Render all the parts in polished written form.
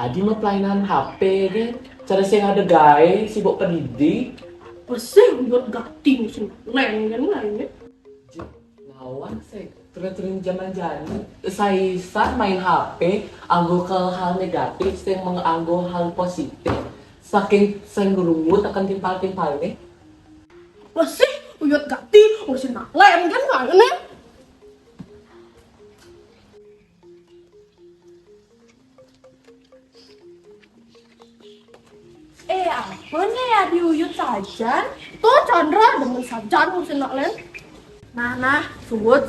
Jadi mah pelayanan HP kan. Cara saya ada gay, sibuk pendidik. Pesing buat gating sih. Lengan lainnya. Nawan saya turun-turun zaman jani. Saya main HP, anggo ke hal negatif, saya menganggo hal positif. Saking saya ngerungut akan timpal-timpal nih. Pesing buat gating urusin lengan lainnya. Apanya ya diuyut saja? Tuh Chandra dengan sajan urusin len. Nah, suwut.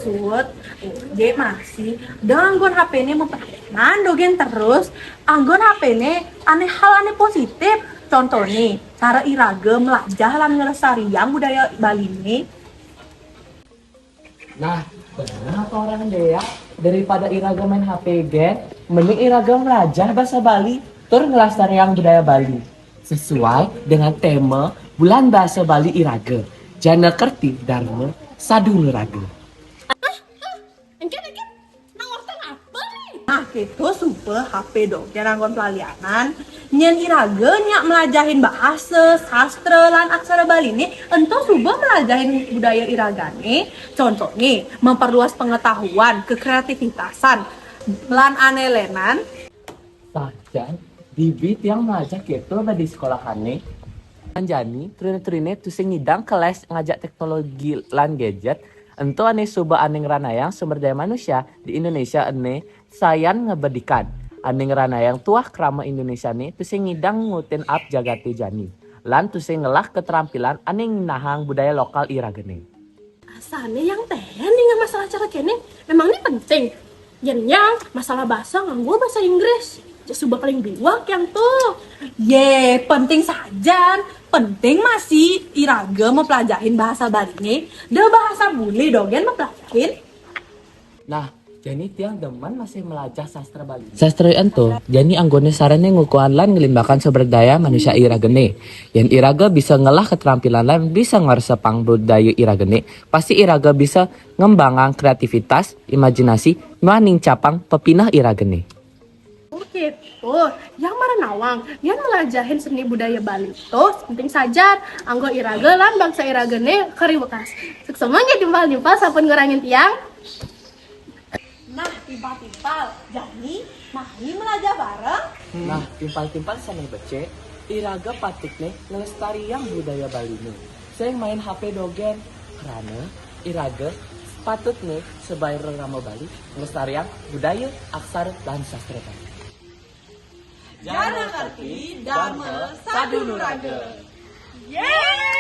Dia masih. Dengan anggon HP ini memperhatikan dogen terus. Anggon HP ini hal aneh positif. Contoh nih, cara irage melajah lan ngelestarian budaya Bali ini. Nah, benar apa orang deh ya? Daripada Iraga main HP gen, mending Iraga belajar bahasa Bali, tur ngelestarian budaya Bali. Sesuai dengan tema Bulan Bahasa Bali Iraga. Jana Kerti Dharma Sadu Nuraga. Engke nangortan apa nih? Nah, gitu super HP dogen anggon pelalianan. Nyen irage nyak melajahin bahasa, sastra, lan aksara Bali ini ento subuh melajahin budaya iragane. Contoh nih, memperluas pengetahuan, kekreativitasan, lan anelenan. Sajan, bibit yang ngajak itu di sekolahannya. Anjani, trine tuh sing ngidang kelas ngajak teknologi lan gadget. Ento ane suba ane ngeranayang sumber daya manusia di Indonesia ane sayan ngebedikan. Ane ngeranayang tuah krama Indonesia nih tuh sing ngidang ngutin up jagati jani. Lan tuh sing ngelah keterampilan ane nahang budaya lokal iragene. Asane yang teh nih nggak masalah cara kene. Memang ini penting. Yang masalah bahasa nganggo bahasa Inggris. Coba paling biwak yang tuh. Penting saja. Penting masih irage mempelajarin bahasa Bali ini. De bahasa bule dogen mempelajarin. Nah, jadi tiang deman masih melajah sastra Bali. Sastra ento, jadi anggone sarane ngukuhan lan ngelimbakan sumber daya manusia iragene. Yang iraga bisa ngelah keterampilan lan bisa ngaresepang budaya iragene. Pasti iraga bisa ngembangang kreativitas, imajinasi, maning capang pepinah iragene. Oke, tuh, yang Maranawang, yang melajahin seni budaya Bali tuh penting saja. Anggo iraga lan bangsa iragene kariwekas. Seksomanya timpal-timpal sampun ngurangin tiang. Nah, timpal-timpal. Jadi, mari melajah bareng. Nah, timpal-timpal sama bece, iraga patik nih ngelestarian budaya Bali nih. Saya main HP dogen, karena iraga patut nih sebagai rama Bali ngelestarian budaya, aksara, dan sastra Bali. Jana Kerti Dharma Sadu Nuraga. Yeay!